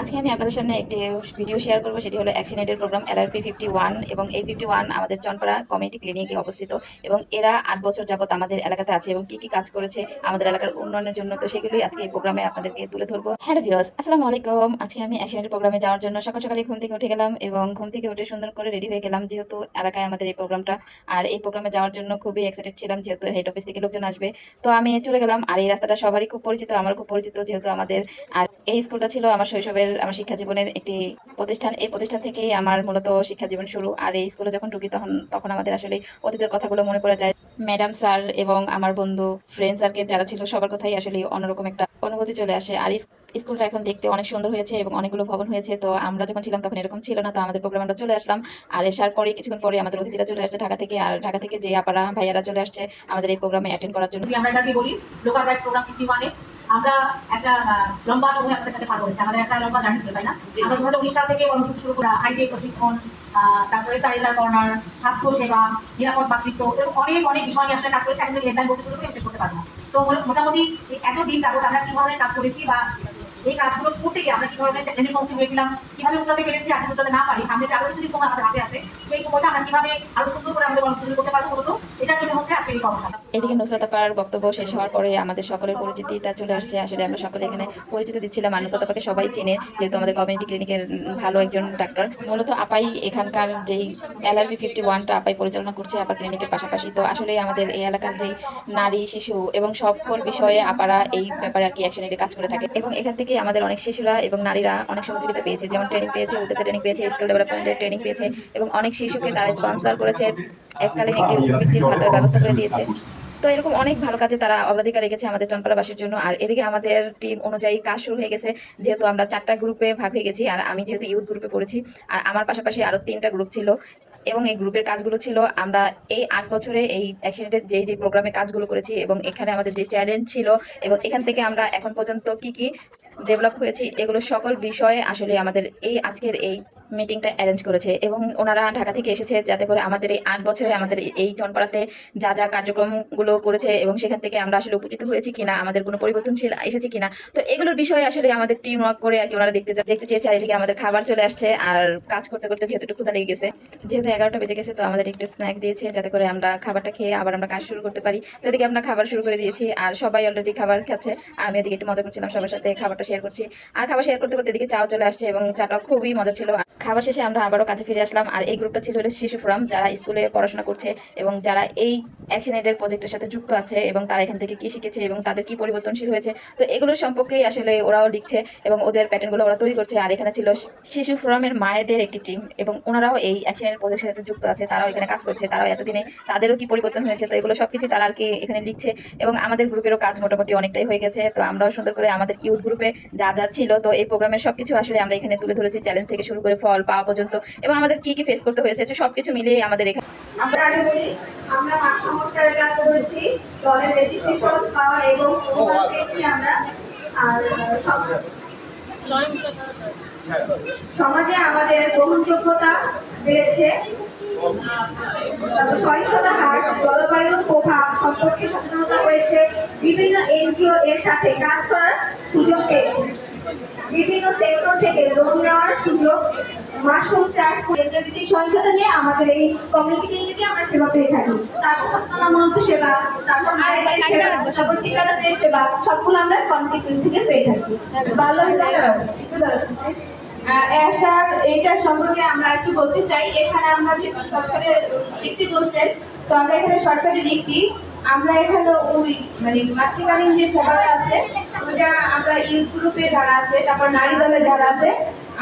আজকে আমি আপনাদের সামনে একটি ভিডিও শেয়ার করব, সেটি হলো অ্যাকশন এডের প্রোগ্রাম এলআরপি 51 এবং এই 51 আমাদের চনপাড়া কমিউনিটি ক্লিনিকে অবস্থিত এবং এরা 8 বছর যাবত আমাদের এলাকাতে আছে এবং কি কি কাজ করেছে আমাদের এলাকার উন্নয়নের জন্য, তো সেগুলোই আজকে এই প্রোগ্রামে আপনাদেরকে তুলে ধরবো। হ্যালো ভিউয়ার্স, আসসালামু আলাইকুম। আজকে আমি অ্যাকশন এডের প্রোগ্রামে যাওয়ার জন্য সকাল সকালে ঘুম থেকে উঠে গেলাম এবং ঘুম থেকে উঠে সুন্দর করে রেডি হয়ে গেলাম, যেহেতু এলাকায় আমাদের এই প্রোগ্রামটা। আর এই প্রোগ্রামে যাওয়ার জন্য খুবই এক্সাইটেড ছিলাম, যেহেতু হেড অফিস থেকে লোকজন আসবে। তো আমি চলে গেলাম, আর এই রাস্তাটা সবারই খুব পরিচিত, আমারও খুব পরিচিত, যেহেতু আমাদের আর এই স্কুলটা ছিল আমার শৈশবের, আমার শিক্ষা জীবনের একটি প্রতিষ্ঠান। এই প্রতিষ্ঠান থেকেই আমার মূলত শিক্ষা জীবন শুরু। আর এই স্কুলে যখন ঢুকি তখন তখন আমাদের আসলে অতীতের কথাগুলো মনে পড়ে যায়। ম্যাডাম স্যার এবং আমার বন্ধু ফ্রেন্ড সার্কেল যারা ছিল সবার কথাই আসলে অন্যরকম একটা অনুভূতি চলে আসে। আর স্কুলটা এখন দেখতে অনেক সুন্দর হয়েছে এবং অনেকগুলো ভবন হয়েছে। তো আমরা যখন ছিলাম তখন এরকম ছিল না। তো আমাদের প্রোগ্রাম আমরা চলে আসলাম, আর আসার পরে কিছুক্ষণ পরে আমাদের অতিথিরা চলে আসছে ঢাকা থেকে। আর ঢাকা থেকে যে আপারা ভাইয়ারা চলে আসছে আমাদের এই প্রোগ্রামে অ্যাটেন্ড করার জন্য। আমরা এটাকে বলি লোকাল প্রাইস প্রোগ্রাম 51-এ আমরা একটা লম্বা সময় আপনাদের সাথে পার করেছি। আমাদের একটা লম্বা জার্নি ছিল, তাই না? আমরা 2019 সাল থেকে কর্মসূচি শুরু করা, আইটি প্রশিক্ষণ, তারপরে এসআরএইচআর কর্নার, স্বাস্থ্য সেবা, নিরাপদ মাতৃত্ব, এরকম অনেক অনেক বিষয় নিয়ে আসলে কাজ করেছি। এখন হেডলাইন বলতে শুরু করে শেষ করতে পারবো না। তো মোটামুটি এতদিন যাবত আমরা কি ধরনের কাজ করেছি বা এই কাজগুলো করতে গিয়ে আমরা কি ধরনের চ্যালেঞ্জের সম্মুখীন হয়েছিলাম, কিভাবে উত্তরাতে পেরেছি, আর যদি উত্তরাতে না পারি সামনে যে আরো কিছুদিন সময় আমাদের হাতে আছে, সেই সময়টা আমরা কিভাবে আরো সুন্দর করে আমাদের কর্মসূচি করতে পারবো, মূলত এটার জন্য হচ্ছে আজকের এই কর্মশালা। এদিকে নুসরাত আপার বক্তব্য শেষ হওয়ার পরে আমাদের সকলের পরিচিতিটা চলে আসছে। আসলে আমরা সকলে এখানে পরিচিতি দিচ্ছিলাম, আর নুসরাত আপাকে সবাই চিনে, যেহেতু আমাদের কমিউনিটি ক্লিনিকের ভালো একজন ডাক্তার। মূলত আপাই এখানকার যেই এলআরপি 51টা আপাই পরিচালনা করছে আপার ক্লিনিকের পাশাপাশি। তো আসলে আমাদের এই এলাকার যেই নারী শিশু এবং সকল বিষয়ে আপারা এই ব্যাপারে আর কি অ্যাকশন নিয়ে কাজ করে থাকে এবং এখান থেকে আমাদের অনেক শিশুরা এবং নারীরা অনেক সহযোগিতা পেয়েছে, যেমন ট্রেনিং পেয়েছে, উদ্যোক্তা ট্রেনিং পেয়েছে, স্কিল ডেভেলপমেন্টের ট্রেনিং পেয়েছে এবং অনেক শিশুকে তারা স্পন্সর করেছে, এককালীন একটি উপবৃত্তির ভাতার ব্যবস্থা করে দিয়েছে। তো এরকম অনেক ভালো কাজে তারা অগ্রাধিকার রেখেছে আমাদের চনপাড়াবাসীর জন্য। আর এদিকে আমাদের টিম অনুযায়ী কাজ শুরু হয়ে গেছে, যেহেতু আমরা 4টা গ্রুপে ভাগ হয়ে গেছি। আর আমি যেহেতু ইউথ গ্রুপে পড়েছি, আর আমার পাশাপাশি আরো 3টা গ্রুপ ছিল এবং এই গ্রুপের কাজগুলো ছিল আমরা এই 8 বছরে এই অ্যাকশনের যে প্রোগ্রামে কাজগুলো করেছি এবং এখানে আমাদের যে চ্যালেঞ্জ ছিল এবং এখান থেকে আমরা এখন পর্যন্ত কি কি ডেভেলপ হয়েছি, এগুলো সকল বিষয়ে আসলে আমাদের এই আজকের এই মিটিংটা অ্যারেঞ্জ করেছে এবং ওনারা ঢাকা থেকে এসেছে, যাতে করে আমাদের এই 8 বছরে আমাদের এই চনপাড়াতে যা যা কার্যক্রমগুলো করেছে এবং সেখান থেকে আমরা আসলে উপকৃত হয়েছি কিনা, আমাদের কোনো পরিবর্তনশীল এসেছে কিনা, তো এগুলোর বিষয়ে আসলে আমাদের টিম ওয়ার্ক করে আর কি ওনারা দেখতে চেয়েছে। আর এদিকে আমাদের খাবার চলে আসছে, আর কাজ করতে করতে যেহেতু একটু ক্ষুধা লেগে গেছে, যেহেতু 11টা বেজে গেছে, তো আমাদের একটু স্ন্যাক দিয়েছে যাতে করে আমরা খাবারটা খেয়ে আবার আমরা কাজ শুরু করতে পারি। তো এদিকে আমরা খাবার শুরু করে দিয়েছি, আর সবাই অলরেডি খাবার খাচ্ছে, আর আমি এদিকে একটু মজা করছিলাম, সবার সাথে খাবারটা শেয়ার করছি। আর খাবার শেয়ার করতে করতে এদিকে চাও চলে আসছে এবং চাটা খুবই মজা ছিল। খাবার শেষে আমরা আবারও কাজে ফিরে আসলাম, আর এই গ্রুপটা ছিল হলো শিশু ফোরাম, যারা স্কুলে পড়াশোনা করছে এবং যারা এই অ্যাকশন এডের প্রজেক্টের সাথে যুক্ত আছে এবং তারা এখান থেকে কি শিখেছে এবং তাদের কি পরিবর্তনশীল হয়েছে, তো এগুলোর সম্পর্কেই আসলে ওরাও লিখছে এবং ওদের প্যাটার্নগুলো ওরা তৈরি করছে। আর এখানে ছিল শিশু ফোরামের মায়েদের একটি টিম এবং ওনারাও এই অ্যাকশন এডের প্রজেক্টের সাথে যুক্ত আছে, তারাও এখানে কাজ করছে, তারাও এতদিনে তাদেরও কি পরিবর্তন হয়েছে, তো এগুলো সবকিছু তারা আর কি এখানে লিখছে এবং আমাদের গ্রুপেরও কাজ মোটামুটি অনেকটাই হয়ে গেছে। তো আমরাও সুন্দর করে আমাদের ইউথ গ্রুপে যা যা ছিল, তো এই প্রোগ্রামের সবকিছু আসলে আমরা এখানে তুলে ধরেছি, চ্যালেঞ্জ থেকে শুরু করে ফল পাওয়া পর্যন্ত এবং আমাদের কি কি ফেস করতে হয়েছে, সবকিছু মিলিয়ে আমাদের এখানে আমরা আগে বলি আমরা মাঠ সংস্কারের কাজ করেছি, দলের রেজিস্ট্রেশন পাওয়া এবং অনুদান পেয়েছি আমরা। আর সমাজে আমাদের গ্রহণযোগ্যতা বেড়েছে, সহিংসতা হার, জলবায়ুর প্রভাব সম্পর্কে সচেতনতা হয়েছে, বিভিন্ন এনজিও এর সাথে কাজ করার সুযোগ পেয়েছে, বিভিন্ন সেক্টর থেকে লোন নেওয়ার সুযোগ, মাশরুম চাষ, কেন্দ্রভিত্তিক সহিংসতা নিয়ে আমাদের এই কমিউনিটি থেকে আমরা সেবা পেয়ে থাকি। তারপর সচেতনামূলক সেবা, তারপর মায়েদের সেবা, তারপর ঠিকাদারের সেবা, সবগুলো আমরা কমিউনিটি থেকে পেয়ে থাকি। এইটার সম্পর্কে আমরা একটু বলতে চাই। এখানে আমরা যে সরকারের লিখতে বলছেন, তো আমরা এখানে সরকারি লিখছি, আমরা এখানে ওই মানে মাতৃকালীন যে সেবাটা আছে ওইটা আমরা ইউথ গ্রুপে যারা আছে, তারপর নারী দলে যারা আছে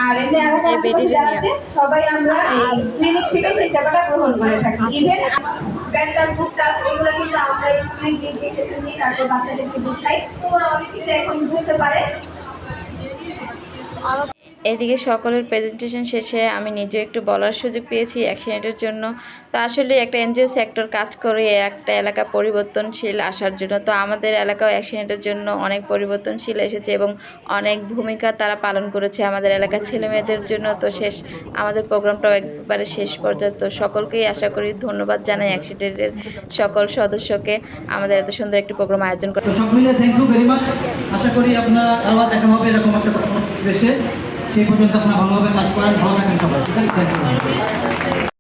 আর এমনি এলাকায় যারা আছে সবাই আমরা ক্লিনিক থেকে সেই সেবাটা গ্রহণ করে থাকি। ইভেন ব্যাটার বুকটা এগুলো কিন্তু আমরা স্কুলে গিয়ে সেশন দিই, তারপর বাচ্চাদেরকে বুঝাই, তো ওরা অনেক কিছু এখন বুঝতে পারে। এদিকে সকলের প্রেজেন্টেশন শেষে আমি নিজেও একটু বলার সুযোগ পেয়েছি অ্যাকশন এডের জন্য। তো আসলে একটা এনজিও সেক্টর কাজ করে একটা এলাকা পরিবর্তনশীল আসার জন্য, তো আমাদের এলাকাও অ্যাকশন এডের জন্য অনেক পরিবর্তনশীল এসেছে এবং অনেক ভূমিকা তারা পালন করেছে আমাদের এলাকার ছেলেমেয়েদের জন্য। তো আমাদের প্রোগ্রামটাও একবারে শেষ পর্যায়ে, তো সকলকেই আশা করি ধন্যবাদ জানাই অ্যাকশন এডের সকল সদস্যকে আমাদের এত সুন্দর একটি প্রোগ্রাম আয়োজন করে। সব মিলিয়ে থ্যাংক ইউ ভেরি মাচ। আশা করি আপনার আবার দেখা হবে এরকম একটা দেশে। সেই পর্যন্ত আপনারা ভালোভাবে কাজ করেন, ভালো থাকেন সবাই। ঠিক আছে, থ্যাংক ইউ।